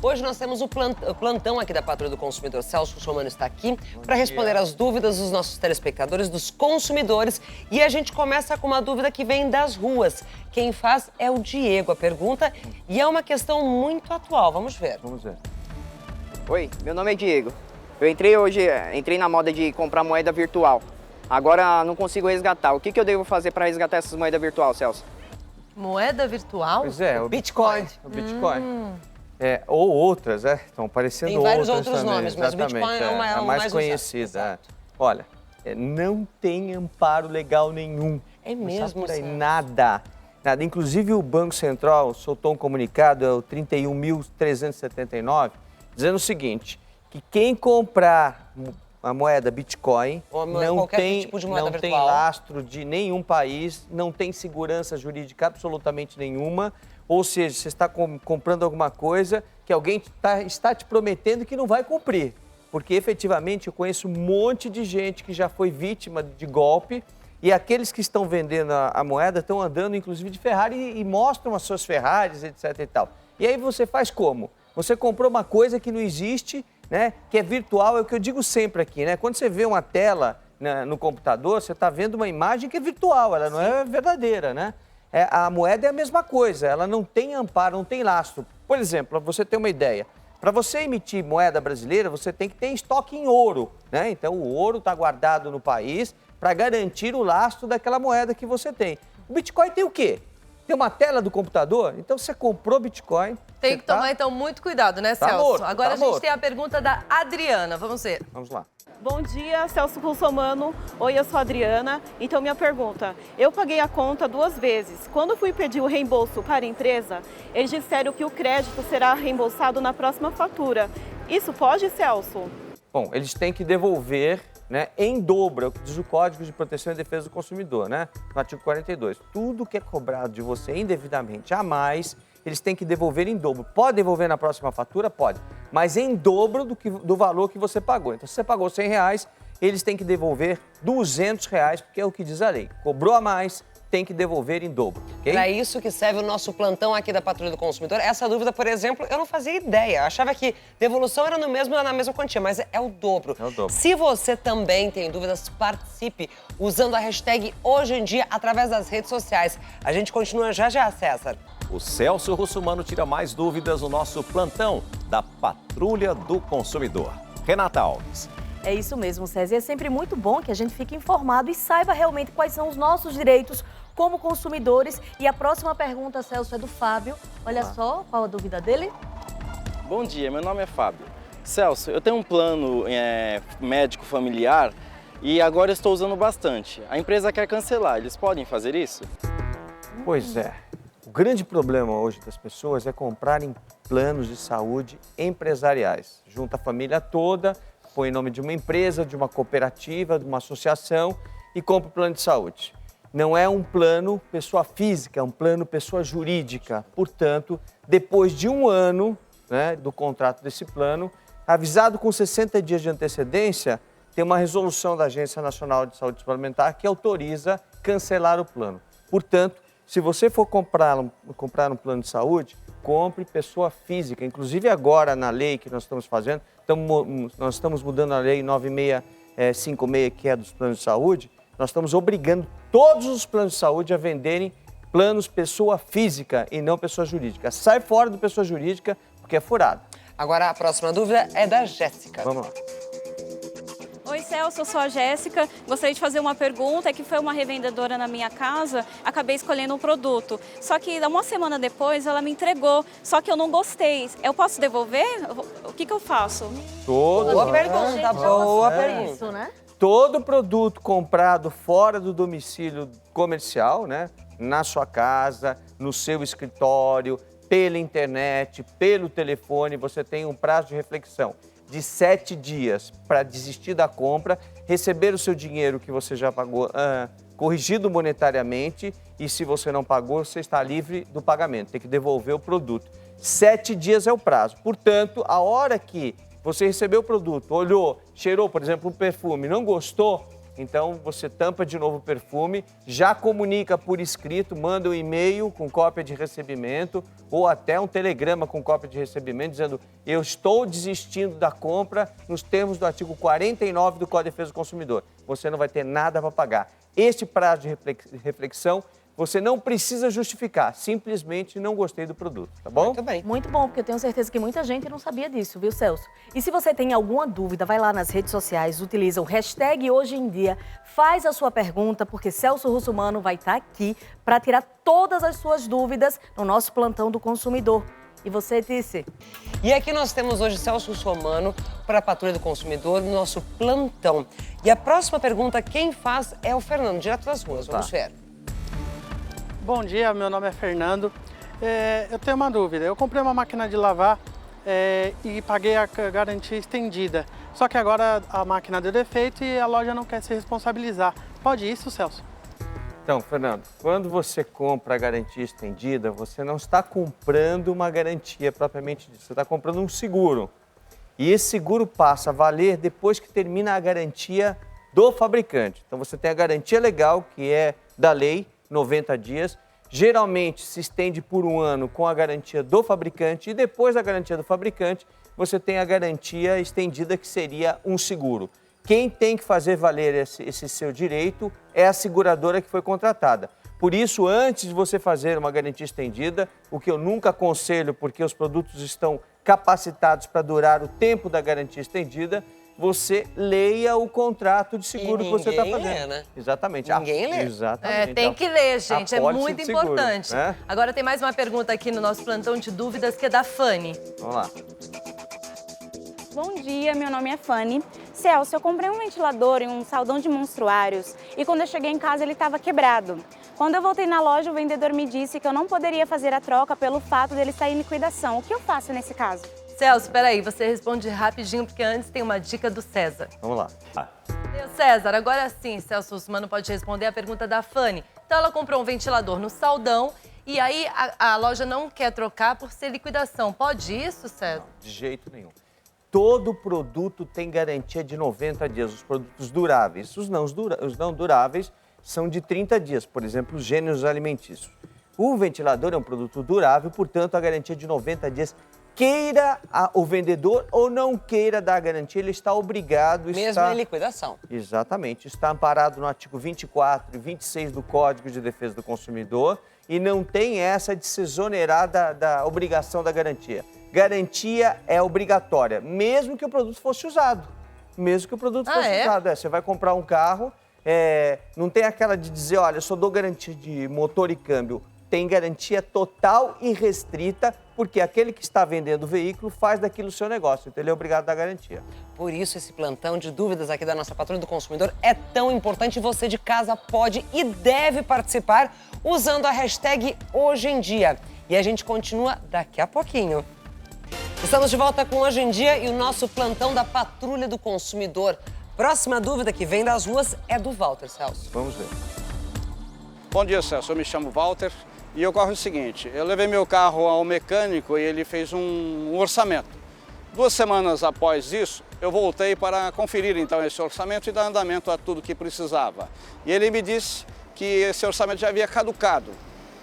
Hoje nós temos o plantão aqui da Patrulha do Consumidor. Celso Russomano está aqui para responder as dúvidas dos nossos telespectadores, dos consumidores. E a gente começa com uma dúvida que vem das ruas. Quem faz é o Diego, a pergunta. E é uma questão muito atual. Vamos ver. Vamos ver. Oi, meu nome é Diego. Eu entrei na moda de comprar moeda virtual. Agora não consigo resgatar. O que eu devo fazer para resgatar essas moedas virtual, Celso? Moeda virtual? Pois é, o Bitcoin. O Bitcoin. Ou outras, estão aparecendo Tem vários outras outros também, nomes, mas o Bitcoin é a o mais mais conhecida. usado. Olha, não tem amparo legal nenhum. É Não mesmo, sabe por aí, Celso? nada. Inclusive o Banco Central soltou um comunicado, é o 31.379, dizendo o seguinte, que quem comprar a moeda Bitcoin não tem lastro de nenhum país, não tem segurança jurídica absolutamente nenhuma, ou seja, você está comprando alguma coisa que alguém está te prometendo que não vai cumprir. Porque efetivamente eu conheço um monte de gente que já foi vítima de golpe e aqueles que estão vendendo a moeda estão andando inclusive de Ferrari e mostram as suas Ferraris, etc e tal. E aí você faz como? Você comprou uma coisa que não existe, né, que é virtual, é o que eu digo sempre aqui, né? Quando você vê uma tela no computador, você está vendo uma imagem que é virtual, ela não é verdadeira, né? A moeda é a mesma coisa, ela não tem amparo, não tem lastro. Por exemplo, para você ter uma ideia, para você emitir moeda brasileira, você tem que ter estoque em ouro, né? Então o ouro está guardado no país para garantir o lastro daquela moeda que você tem. O Bitcoin tem o quê? Tem uma tela do computador, então você comprou Bitcoin. Tem que tomar, então, muito cuidado, né, Celso? morto, Agora tá a gente morto. tem a pergunta da Adriana. Vamos ver. Vamos lá. Bom dia, Celso Russomano. Oi, eu sou a Adriana. Então, minha pergunta. Eu paguei a conta 2 vezes. Quando fui pedir o reembolso para a empresa, eles disseram que o crédito será reembolsado na próxima fatura. Isso pode, Celso? Bom, eles têm que devolver, né, em dobro, é o que diz o Código de Proteção e Defesa do Consumidor, né, no artigo 42. Tudo que é cobrado de você indevidamente a mais, eles têm que devolver em dobro. Pode devolver na próxima fatura? Pode, mas em dobro do valor que você pagou. Então, se você pagou R$100, eles têm que devolver R$200, porque é o que diz a lei. Cobrou a mais, tem que devolver em dobro, ok? Para isso que serve o nosso plantão aqui da Patrulha do Consumidor. Essa dúvida, por exemplo, eu não fazia ideia. Eu achava que devolução era na mesma quantia, mas é o dobro. É o dobro. Se você também tem dúvidas, participe usando a hashtag Hoje em Dia através das redes sociais. A gente continua já, César. O Celso Russomano tira mais dúvidas no nosso plantão da Patrulha do Consumidor. Renata Alves. É isso mesmo, César. E é sempre muito bom que a gente fique informado e saiba realmente quais são os nossos direitos como consumidores. E a próxima pergunta, Celso, é do Fábio. Olha só, qual a dúvida dele? Bom dia, meu nome é Fábio. Celso, eu tenho um plano médico familiar e agora eu estou usando bastante. A empresa quer cancelar, eles podem fazer isso? Pois é. O grande problema hoje das pessoas é comprarem planos de saúde empresariais. Junta a família toda, põe em nome de uma empresa, de uma cooperativa, de uma associação e compra o plano de saúde. Não é um plano pessoa física, é um plano pessoa jurídica. Portanto, depois de 1 ano, né, do contrato desse plano, avisado com 60 dias de antecedência, tem uma resolução da Agência Nacional de Saúde Suplementar que autoriza cancelar o plano. Portanto, se você for comprar um plano de saúde, compre pessoa física. Inclusive agora na lei que nós estamos fazendo, nós estamos mudando a lei 9656, que é dos planos de saúde, nós estamos obrigando todos os planos de saúde a venderem planos pessoa física e não pessoa jurídica. Sai fora do pessoa jurídica porque é furado. Agora a próxima dúvida é da Jéssica. Vamos lá. Oi, Celso, eu sou a Jéssica. Gostaria de fazer uma pergunta. É que foi uma revendedora na minha casa, acabei escolhendo um produto. Só que 1 semana depois ela me entregou, só que eu não gostei. Eu posso devolver? O que eu faço? Boa pergunta, boa pergunta. Isso, né? Todo produto comprado fora do domicílio comercial, né, na sua casa, no seu escritório, pela internet, pelo telefone, você tem um prazo de reflexão de 7 dias para desistir da compra, receber o seu dinheiro que você já pagou corrigido monetariamente e se você não pagou, você está livre do pagamento, tem que devolver o produto. 7 dias é o prazo. Portanto, a hora que você recebeu o produto, olhou, cheirou, por exemplo, um perfume, não gostou, Então, você tampa de novo o perfume, já comunica por escrito, manda um e-mail com cópia de recebimento ou até um telegrama com cópia de recebimento dizendo eu estou desistindo da compra nos termos do artigo 49 do Código de Defesa do Consumidor. Você não vai ter nada para pagar. Este prazo de reflexão, você não precisa justificar, simplesmente não gostei do produto, tá bom? Muito bem. Muito bom, porque eu tenho certeza que muita gente não sabia disso, viu, Celso? E se você tem alguma dúvida, vai lá nas redes sociais, utiliza o hashtag Hoje em Dia, faz a sua pergunta, porque Celso Russomano vai estar aqui para tirar todas as suas dúvidas no nosso plantão do consumidor. E você, Tice? E aqui nós temos hoje Celso Russomano para a Patrulha do Consumidor no nosso plantão. E a próxima pergunta, quem faz é o Fernando, direto das ruas. Vamos ver. Bom dia, meu nome é Fernando. Eu tenho uma dúvida. Eu comprei uma máquina de lavar e paguei a garantia estendida. Só que agora a máquina deu defeito e a loja não quer se responsabilizar. Pode isso, Celso? Então, Fernando, quando você compra a garantia estendida, você não está comprando uma garantia propriamente dita. Você está comprando um seguro. E esse seguro passa a valer depois que termina a garantia do fabricante. Então, você tem a garantia legal, que é da lei, 90 dias, geralmente se estende por um ano com a garantia do fabricante e depois da garantia do fabricante você tem a garantia estendida que seria um seguro. Quem tem que fazer valer esse seu direito é a seguradora que foi contratada. Por isso, antes de você fazer uma garantia estendida, o que eu nunca aconselho, porque os produtos estão capacitados para durar o tempo da garantia estendida, você leia o contrato de seguro que você está fazendo. Lê, né? Exatamente. Ninguém lê. Exatamente. Tem que ler, gente. É apólice muito de seguro, importante. né? Agora tem mais uma pergunta aqui no nosso plantão de dúvidas, que é da Fanny. Vamos lá. Bom dia, meu nome é Fanny. Celso, eu comprei um ventilador em um saldão de monstruários e quando eu cheguei em casa ele estava quebrado. Quando eu voltei na loja, o vendedor me disse que eu não poderia fazer a troca pelo fato dele estar em liquidação. O que eu faço nesse caso? Celso, peraí, você responde rapidinho, porque antes tem uma dica do César. Vamos lá. Meu César, agora sim, Celso Russomano pode responder a pergunta da Fanny. Então ela comprou um ventilador no saldão e aí a loja não quer trocar por ser liquidação. Pode isso, César? Não, de jeito nenhum. Todo produto tem garantia de 90 dias, os produtos duráveis. Os não duráveis são de 30 dias, por exemplo, os gêneros alimentícios. O ventilador é um produto durável, portanto, a garantia de 90 dias. Queira o vendedor ou não queira dar a garantia, ele está obrigado a mesmo em liquidação. Exatamente. Está amparado no artigo 24 e 26 do Código de Defesa do Consumidor e não tem essa de se exonerar da obrigação da garantia. Garantia é obrigatória, mesmo que o produto fosse usado. Mesmo que o produto fosse usado. Você vai comprar um carro, não tem aquela de dizer, olha, eu só dou garantia de motor e câmbio. Tem garantia total e restrita, porque aquele que está vendendo o veículo faz daquilo o seu negócio, então ele é obrigado a dar garantia. Por isso, esse plantão de dúvidas aqui da nossa Patrulha do Consumidor é tão importante. Você de casa pode e deve participar usando a hashtag Hoje em Dia. E a gente continua daqui a pouquinho. Estamos de volta com Hoje em Dia e o nosso plantão da Patrulha do Consumidor. Próxima dúvida que vem das ruas é do Walter, Celso. Vamos ver. Bom dia, Celso. Eu me chamo Walter. E ocorre o seguinte, eu levei meu carro ao mecânico e ele fez um orçamento. 2 semanas após isso, eu voltei para conferir então esse orçamento e dar andamento a tudo que precisava. E ele me disse que esse orçamento já havia caducado.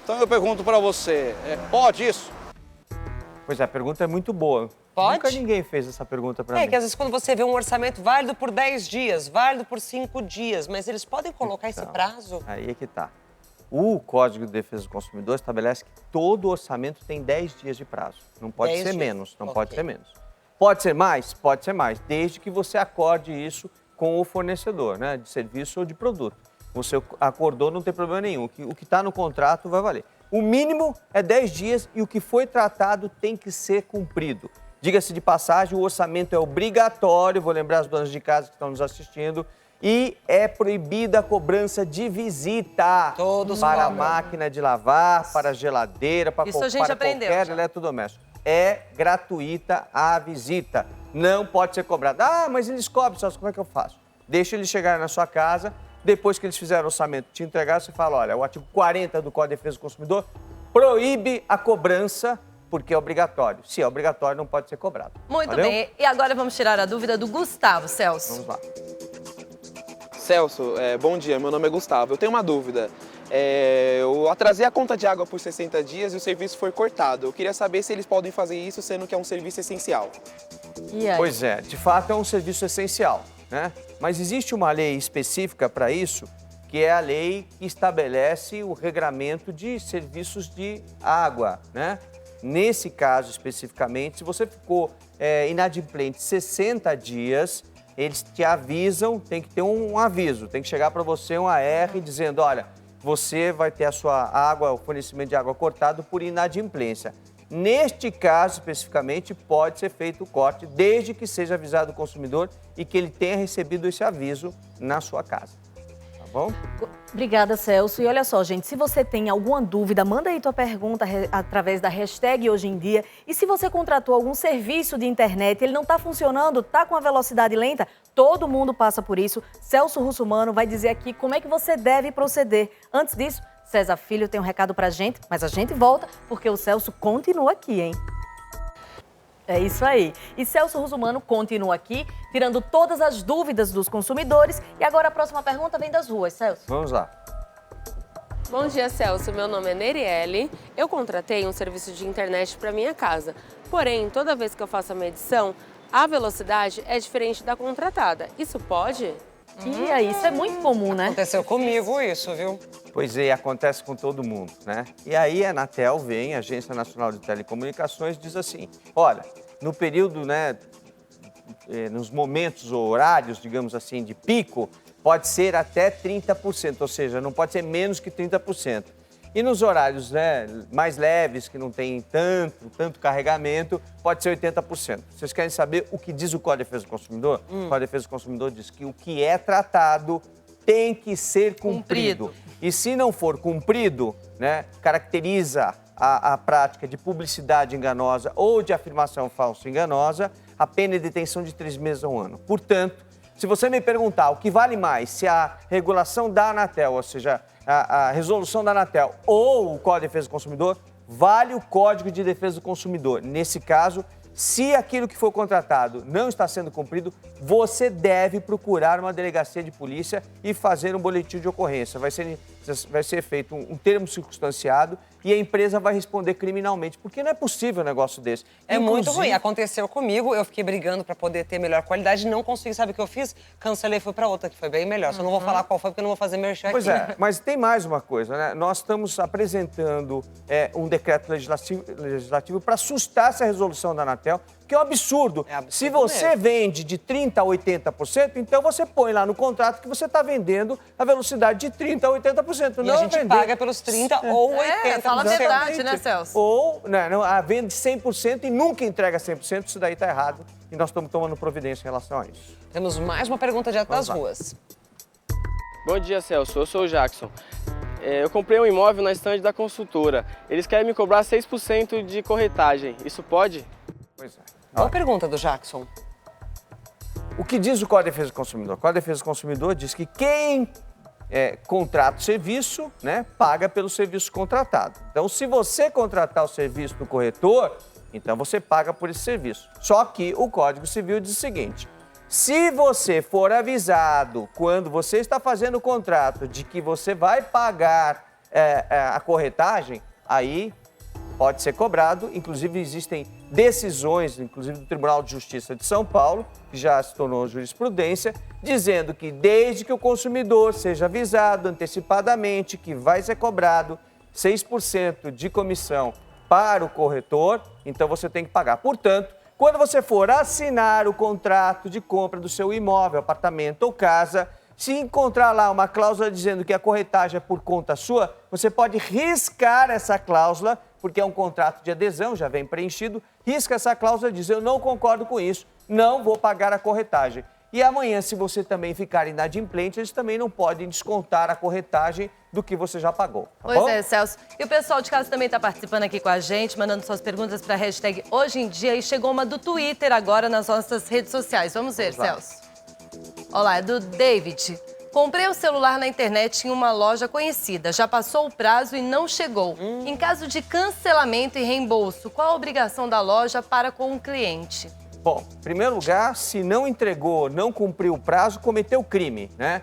Então eu pergunto para você, pode isso? Pois é, a pergunta é muito boa. Pode? Nunca ninguém fez essa pergunta para mim. Que às vezes quando você vê um orçamento válido por 10 dias, válido por 5 dias, mas eles podem colocar esse prazo? Aí é que tá. O Código de Defesa do Consumidor estabelece que todo orçamento tem 10 dias de prazo. Não pode ser menos, não pode ser menos. Pode ser mais? Pode ser mais, desde que você acorde isso com o fornecedor, né, de serviço ou de produto. Você acordou, não tem problema nenhum. O que está no contrato vai valer. O mínimo é 10 dias e o que foi tratado tem que ser cumprido. Diga-se de passagem, o orçamento é obrigatório, vou lembrar as donas de casa que estão nos assistindo, e é proibida a cobrança de visita para a máquina de lavar, para a geladeira, para qualquer eletrodoméstico. É gratuita a visita, não pode ser cobrada. Ah, mas eles cobram, Celso, como é que eu faço? Deixa eles chegarem na sua casa, depois que eles fizeram o orçamento, te entregar, você fala, olha, o artigo 40 do Código de Defesa do Consumidor proíbe a cobrança, porque é obrigatório. Se é obrigatório, não pode ser cobrado. Muito bem, e agora vamos tirar a dúvida do Gustavo, Celso. Vamos lá. Celso, bom dia, meu nome é Gustavo. Eu tenho uma dúvida. Eu atrasei a conta de água por 60 dias e o serviço foi cortado. Eu queria saber se eles podem fazer isso, sendo que é um serviço essencial. Pois é, de fato é um serviço essencial, né? Mas existe uma lei específica para isso, que é a lei que estabelece o regramento de serviços de água, né? Nesse caso especificamente, se você ficou inadimplente 60 dias, eles te avisam, tem que ter um aviso, tem que chegar para você um AR dizendo, olha, você vai ter a sua água, o fornecimento de água cortado por inadimplência. Neste caso, especificamente, pode ser feito o corte, desde que seja avisado o consumidor e que ele tenha recebido esse aviso na sua casa. Tá bom? Obrigada, Celso. E olha só, gente, se você tem alguma dúvida, manda aí tua pergunta através da hashtag Hoje em Dia. E se você contratou algum serviço de internet, ele não está funcionando, está com a velocidade lenta, todo mundo passa por isso. Celso Russomano vai dizer aqui como é que você deve proceder. Antes disso, César Filho tem um recado pra gente, mas a gente volta porque o Celso continua aqui, hein? É isso aí. E Celso Russomano continua aqui, tirando todas as dúvidas dos consumidores. E agora a próxima pergunta vem das ruas, Celso. Vamos lá. Bom dia, Celso. Meu nome é Neriele. Eu contratei um serviço de internet para minha casa. Porém, toda vez que eu faço a medição, a velocidade é diferente da contratada. Isso pode? E aí, isso é muito comum, né? Aconteceu comigo isso, viu? Pois é, acontece com todo mundo, né? E aí a Anatel vem, a Agência Nacional de Telecomunicações, diz assim, olha, no período, né, nos momentos ou horários, digamos assim, de pico, pode ser até 30%, ou seja, não pode ser menos que 30%. E nos horários, né, mais leves, que não tem tanto carregamento, pode ser 80%. Vocês querem saber o que diz o Código de Defesa do Consumidor? O Código de Defesa do Consumidor diz que o que é tratado tem que ser cumprido. E se não for cumprido, né, caracteriza a prática de publicidade enganosa ou de afirmação falsa enganosa, a pena é detenção de 3 meses a 1 ano. Portanto, se você me perguntar o que vale mais, se a regulação da Anatel, ou seja, a resolução da Anatel ou o Código de Defesa do Consumidor, vale o Código de Defesa do Consumidor. Nesse caso, se aquilo que foi contratado não está sendo cumprido, você deve procurar uma delegacia de polícia e fazer um boletim de ocorrência. Vai ser feito um termo circunstanciado e a empresa vai responder criminalmente, porque não é possível um negócio desse. É muito ruim. Aconteceu comigo, eu fiquei brigando para poder ter melhor qualidade, não consegui. Sabe o que eu fiz? Cancelei e fui para outra, que foi bem melhor. Só não vou falar qual foi, porque eu não vou fazer merchan aqui. Pois é, mas tem mais uma coisa, né? Nós estamos apresentando um decreto legislativo para assustar essa resolução da Anatel, que é um absurdo. Se você vende de 30% a 80%, então você põe lá no contrato que você está vendendo a velocidade de 30% a 80%. E a gente paga pelos 30% ou 80%. Fala a verdade, né, Celso? Ou vende 100% e nunca entrega 100%, isso daí está errado. E nós estamos tomando providência em relação a isso. Temos mais uma pergunta direto das ruas. Bom dia, Celso. Eu sou o Jackson. Eu comprei um imóvel na estande da consultora. Eles querem me cobrar 6% de corretagem. Isso pode? Pois é. Boa pergunta do Jackson. O que diz o Código de Defesa do Consumidor? O Código de Defesa do Consumidor diz que quem contrata o serviço, né, paga pelo serviço contratado. Então, se você contratar o serviço do corretor, então você paga por esse serviço. Só que o Código Civil diz o seguinte: se você for avisado quando você está fazendo o contrato de que você vai pagar a corretagem, aí pode ser cobrado. Inclusive, existem decisões, inclusive do Tribunal de Justiça de São Paulo, que já se tornou jurisprudência, dizendo que desde que o consumidor seja avisado antecipadamente que vai ser cobrado 6% de comissão para o corretor, então você tem que pagar. Portanto, quando você for assinar o contrato de compra do seu imóvel, apartamento ou casa, se encontrar lá uma cláusula dizendo que a corretagem é por conta sua, você pode riscar essa cláusula, porque é um contrato de adesão, já vem preenchido, risca essa cláusula e diz: eu não concordo com isso, não vou pagar a corretagem. E amanhã, se você também ficar inadimplente, eles também não podem descontar a corretagem do que você já pagou. Tá Pois bom? é, Celso. E o pessoal de casa também está participando aqui com a gente, mandando suas perguntas para a hashtag Hoje em Dia. E chegou uma do Twitter agora nas nossas redes sociais. Vamos ver, Celso. Olá, é do David. Comprei o celular na internet em uma loja conhecida. Já passou o prazo e não chegou. Em caso de cancelamento e reembolso, qual a obrigação da loja para com o cliente? Bom, em primeiro lugar, se não entregou, não cumpriu o prazo, cometeu crime, né?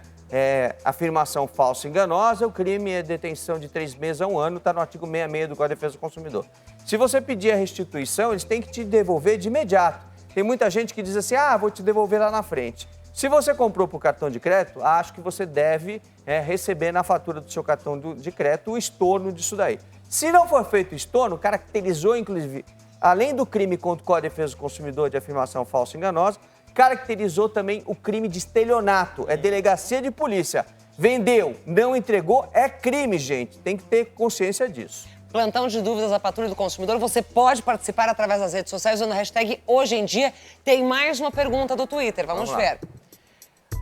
afirmação falsa enganosa, o crime é detenção de 3 meses a 1 ano, está no artigo 66 do Código de Defesa do Consumidor. Se você pedir a restituição, eles têm que te devolver de imediato. Tem muita gente que diz assim, vou te devolver lá na frente. Se você comprou por cartão de crédito, acho que você deve receber na fatura do seu cartão de crédito o estorno disso daí. Se não for feito o estorno, caracterizou, inclusive, além do crime contra o Código de Defesa do Consumidor de afirmação falsa enganosa, caracterizou também o crime de estelionato, é delegacia de polícia. Vendeu, não entregou, é crime, gente. Tem que ter consciência disso. Plantão de dúvidas da Patrulha do Consumidor, você pode participar através das redes sociais usando a hashtag Hoje em Dia. Tem mais uma pergunta do Twitter, vamos ver.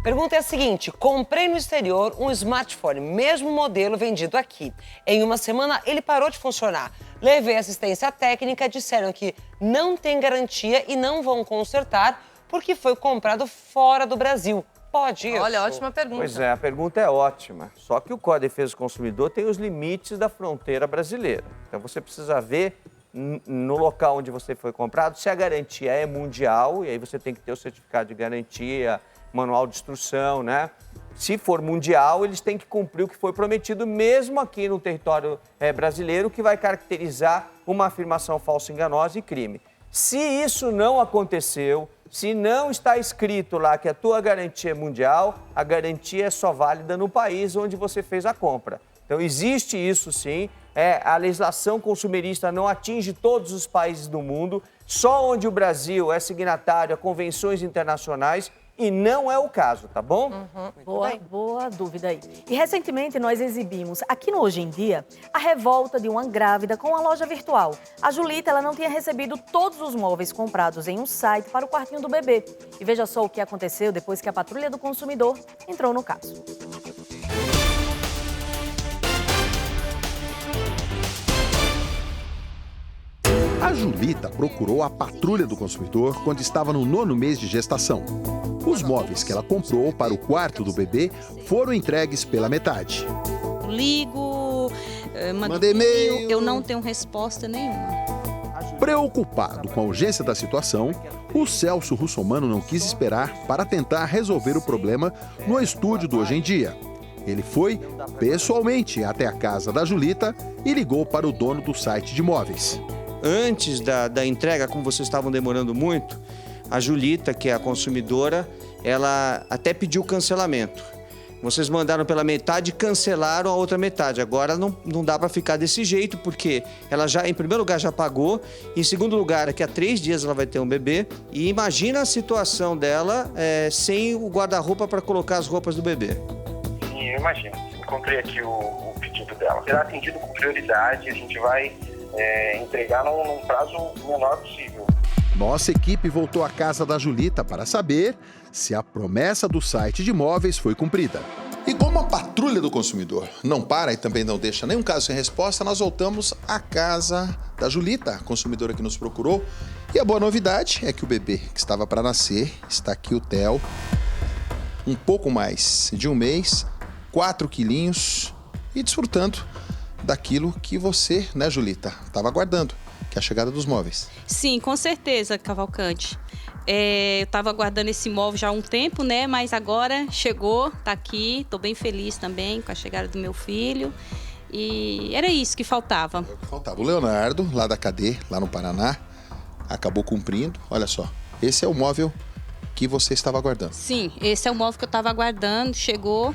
Pergunta é a seguinte, comprei no exterior um smartphone, mesmo modelo vendido aqui. Em uma semana ele parou de funcionar. Levei assistência técnica, disseram que não tem garantia e não vão consertar porque foi comprado fora do Brasil. Pode isso? Olha, ótima pergunta. Pois é, a pergunta é ótima. Só que o Código de Defesa do Consumidor tem os limites da fronteira brasileira. Então você precisa ver no local onde você foi comprado se a garantia é mundial, e aí você tem que ter o certificado de garantia, manual de instrução, né? Se for mundial, eles têm que cumprir o que foi prometido, mesmo aqui no território brasileiro, que vai caracterizar uma afirmação falsa enganosa e crime. Se isso não aconteceu, se não está escrito lá que a tua garantia é mundial, a garantia é só válida no país onde você fez a compra. Então, existe isso sim. A legislação consumerista não atinge todos os países do mundo, só onde o Brasil é signatário a convenções internacionais e não é o caso, tá bom? Boa dúvida aí. E recentemente nós exibimos aqui no Hoje em Dia a revolta de uma grávida com uma loja virtual. A Julita, ela não tinha recebido todos os móveis comprados em um site para o quartinho do bebê. E veja só o que aconteceu depois que a Patrulha do Consumidor entrou no caso. A Julita procurou a Patrulha do Consumidor quando estava no 9º mês de gestação. Os móveis que ela comprou para o quarto do bebê foram entregues pela metade. Ligo, mandei e-mail, eu não tenho resposta nenhuma. Preocupado com a urgência da situação, o Celso Russomano não quis esperar para tentar resolver o problema no estúdio do Hoje em Dia. Ele foi pessoalmente até a casa da Julita e ligou para o dono do site de móveis. Antes da entrega, como vocês estavam demorando muito, a Julita, que é a consumidora, ela até pediu cancelamento. Vocês mandaram pela metade e cancelaram a outra metade. Agora não dá para ficar desse jeito, porque ela já, em primeiro lugar, já pagou. Em segundo lugar, daqui a 3 dias ela vai ter um bebê. E imagina a situação dela sem o guarda-roupa para colocar as roupas do bebê. Sim, eu imagino. Encontrei aqui o pedido dela. Será atendido com prioridade. A gente vai entregar num prazo menor possível. Nossa equipe voltou à casa da Julita para saber se a promessa do site de móveis foi cumprida. E como a Patrulha do Consumidor não para e também não deixa nenhum caso sem resposta, nós voltamos à casa da Julita, a consumidora que nos procurou. E a boa novidade é que o bebê que estava para nascer, está aqui o Theo, um pouco mais de 1 mês, 4 quilinhos e desfrutando daquilo que você, né, Julita, estava aguardando, que é a chegada dos móveis. Sim, com certeza, Cavalcante. Eu estava aguardando esse móvel já há um tempo, né? Mas agora chegou, tá aqui. Estou bem feliz também com a chegada do meu filho. E era isso que faltava. O Leonardo, lá da Cadê, lá no Paraná, acabou cumprindo. Olha só, esse é o móvel que você estava aguardando. Sim, esse é o móvel que eu estava aguardando. Chegou,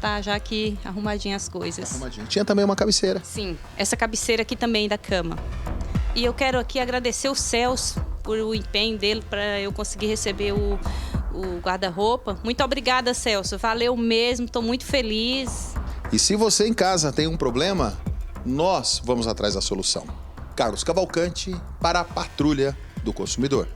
tá já aqui arrumadinha as coisas. Arrumadinho. Tinha também uma cabeceira. Sim, essa cabeceira aqui também da cama. E eu quero aqui agradecer o Celso por o empenho dele para eu conseguir receber o guarda-roupa. Muito obrigada, Celso. Valeu mesmo, estou muito feliz. E se você em casa tem um problema, nós vamos atrás da solução. Carlos Cavalcante para a Patrulha do Consumidor.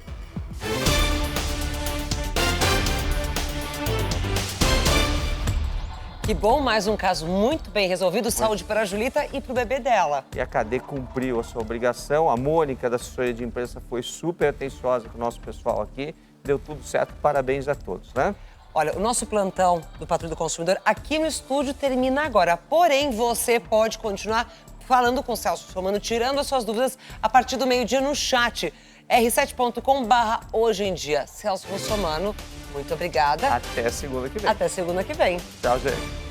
Que bom, mais um caso muito bem resolvido. Saúde para a Julita e para o bebê dela. E a Cadê cumpriu a sua obrigação. A Mônica, da assessoria de imprensa, foi super atenciosa com o nosso pessoal aqui. Deu tudo certo. Parabéns a todos, né? Olha, o nosso plantão do Patrulha do Consumidor aqui no estúdio termina agora. Porém, você pode continuar falando com o Celso Russomano, tirando as suas dúvidas a partir do meio-dia no chat. r7.com/hoje em dia. Celso Russomano, Muito obrigada. Até segunda que vem. Até segunda que vem. Tchau, gente.